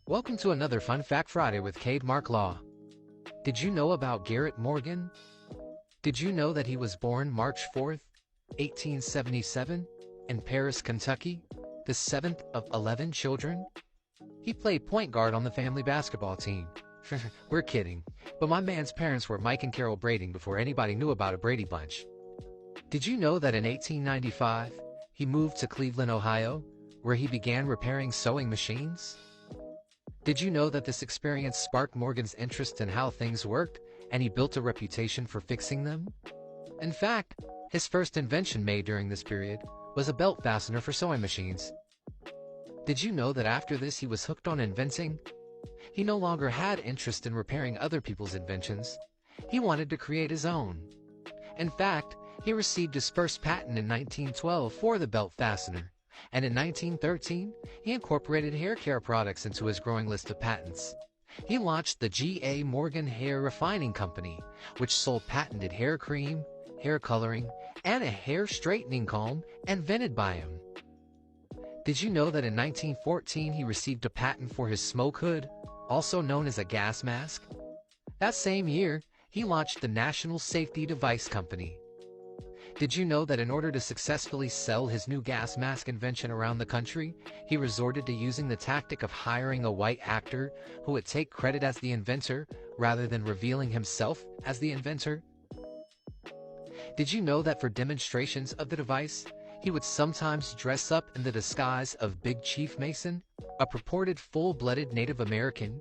Welcome to another Fun Fact Friday with Cade Mark Law. Did you know about Garrett Morgan? Did you know that he was born March 4th, 1877, in Paris, Kentucky, the seventh of 11 children? He played point guard on the family basketball team. We're kidding, but my man's parents were Mike and Carol Brading before anybody knew about a Brady Bunch. Did you know that in 1895, he moved to Cleveland, Ohio, where he began repairing sewing machines? Did you know that this experience sparked Morgan's interest in how things worked, and he built a reputation for fixing them? In fact, his first invention made during this period was a belt fastener for sewing machines. Did you know that after this he was hooked on inventing? He no longer had interest in repairing other people's inventions. He wanted to create his own. In fact, he received his first patent in 1912 for the belt fastener. And in 1913, he incorporated hair care products into his growing list of patents. He launched the G.A. Morgan Hair Refining Company, which sold patented hair cream, hair coloring, and a hair straightening comb invented by him. Did you know that in 1914 he received a patent for his smoke hood, also known as a gas mask? That same year, he launched the National Safety Device Company. Did you know that in order to successfully sell his new gas mask invention around the country, he resorted to using the tactic of hiring a white actor who would take credit as the inventor rather than revealing himself as the inventor? Did you know that for demonstrations of the device, he would sometimes dress up in the disguise of Big Chief Mason, a purported full-blooded Native American?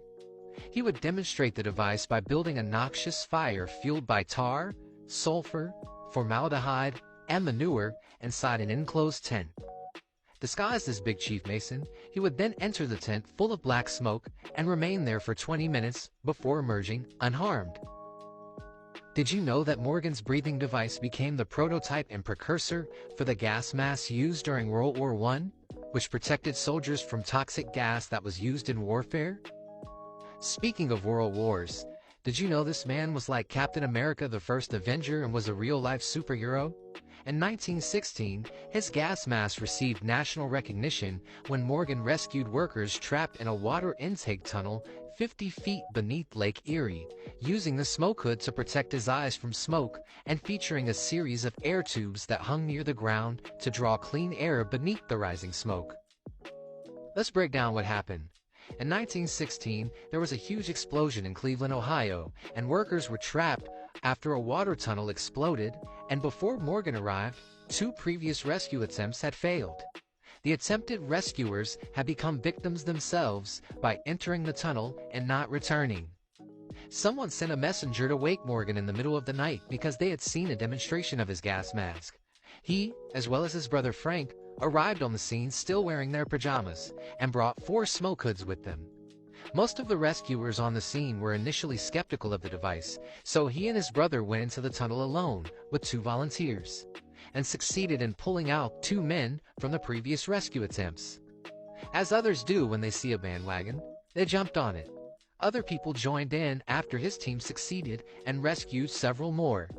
He would demonstrate the device by building a noxious fire fueled by tar, sulfur, formaldehyde, and manure inside an enclosed tent. Disguised as Big Chief Mason, he would then enter the tent full of black smoke and remain there for 20 minutes before emerging unharmed. Did you know that Morgan's breathing device became the prototype and precursor for the gas mask used during World War I, which protected soldiers from toxic gas that was used in warfare? Speaking of world wars, did you know this man was like Captain America, the first Avenger, and was a real-life superhero? In 1916, his gas mask received national recognition when Morgan rescued workers trapped in a water intake tunnel 50 feet beneath Lake Erie, using the smoke hood to protect his eyes from smoke and featuring a series of air tubes that hung near the ground to draw clean air beneath the rising smoke. Let's break down what happened. In 1916, there was a huge explosion in Cleveland, Ohio, and workers were trapped after a water tunnel exploded, and before Morgan arrived, 2 previous rescue attempts had failed. The attempted rescuers had become victims themselves by entering the tunnel and not returning. Someone sent a messenger to wake Morgan in the middle of the night because they had seen a demonstration of his gas mask. He, as well as his brother Frank, arrived on the scene still wearing their pajamas and brought 4 smoke hoods with them. Most of the rescuers on the scene were initially skeptical of the device, so he and his brother went into the tunnel alone with 2 volunteers and succeeded in pulling out 2 men from the previous rescue attempts. As others do when they see a bandwagon, they jumped on it. Other people joined in after his team succeeded and rescued several more.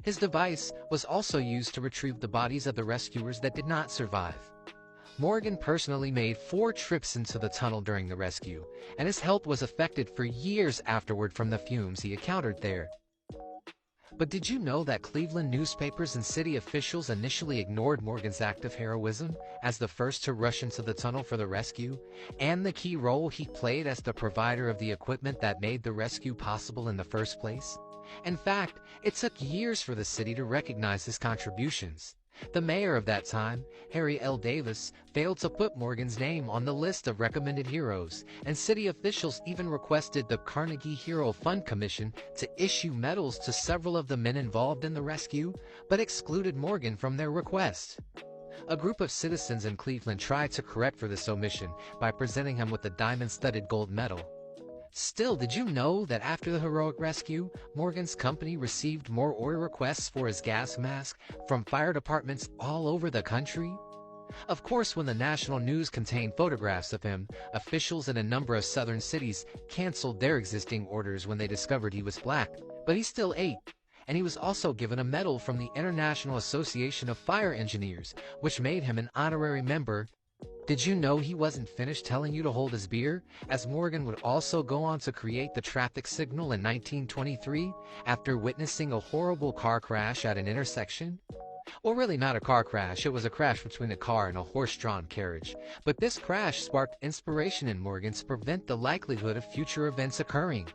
His device was also used to retrieve the bodies of the rescuers that did not survive. Morgan personally made 4 trips into the tunnel during the rescue, and his health was affected for years afterward from the fumes he encountered there. But did you know that Cleveland newspapers and city officials initially ignored Morgan's act of heroism as the first to rush into the tunnel for the rescue, and the key role he played as the provider of the equipment that made the rescue possible in the first place? In fact, it took years for the city to recognize his contributions. The mayor of that time, Harry L. Davis, failed to put Morgan's name on the list of recommended heroes, and city officials even requested the Carnegie Hero Fund Commission to issue medals to several of the men involved in the rescue, but excluded Morgan from their request. A group of citizens in Cleveland tried to correct for this omission by presenting him with a diamond-studded gold medal. Still, did you know that after the heroic rescue, Morgan's company received more order requests for his gas mask from fire departments all over the country? Of course, when the national news contained photographs of him, officials in a number of southern cities canceled their existing orders when they discovered he was black, but he still ate. And he was also given a medal from the International Association of Fire Engineers, which made him an honorary member Did you know he wasn't finished telling you to hold his beer, as Morgan would also go on to create the traffic signal in 1923 after witnessing a horrible car crash at an intersection? Well, really not a car crash, it was a crash between a car and a horse-drawn carriage. But this crash sparked inspiration in Morgan to prevent the likelihood of future events occurring.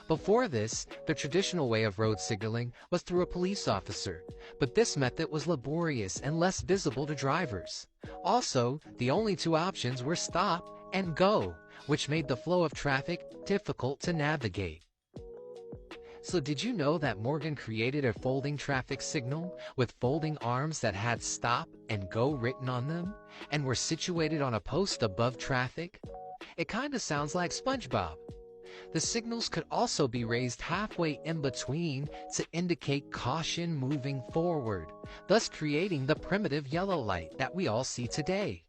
Before this, the traditional way of road signaling was through a police officer, but this method was laborious and less visible to drivers. Also, the only two options were stop and go, which made the flow of traffic difficult to navigate. So did you know that Morgan created a folding traffic signal with folding arms that had stop and go written on them and were situated on a post above traffic? It kinda sounds like SpongeBob. The signals could also be raised halfway in between to indicate caution moving forward, thus creating the primitive yellow light that we all see today.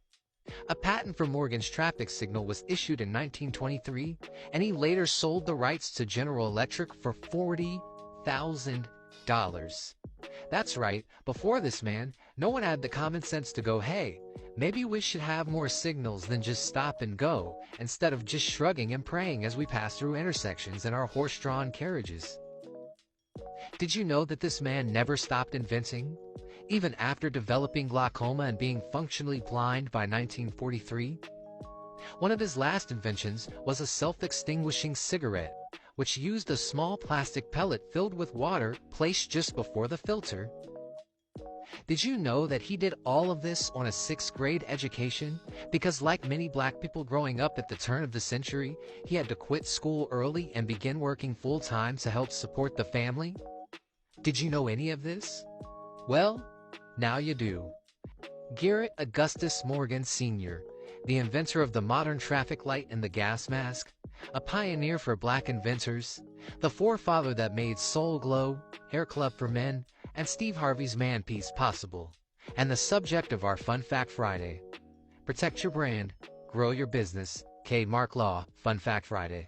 A patent for Morgan's traffic signal was issued in 1923, and he later sold the rights to General Electric for $40,000. That's right, before this man, no one had the common sense to go, hey, maybe we should have more signals than just stop and go, instead of just shrugging and praying as we pass through intersections in our horse-drawn carriages. Did you know that this man never stopped inventing? Even after developing glaucoma and being functionally blind by 1943? One of his last inventions was a self-extinguishing cigarette, which used a small plastic pellet filled with water placed just before the filter. Did you know that he did all of this on a 6th grade education? Because like many black people growing up at the turn of the century, he had to quit school early and begin working full-time to help support the family? Did you know any of this? Well, now you do. Garrett Augustus Morgan Sr., the inventor of the modern traffic light and the gas mask, a pioneer for black inventors, the forefather that made Soul Glow, Hair Club for Men, and Steve Harvey's Man-Piece possible, and the subject of our Fun Fact Friday. Protect your brand, grow your business. Cade Mark Law, Fun Fact Friday.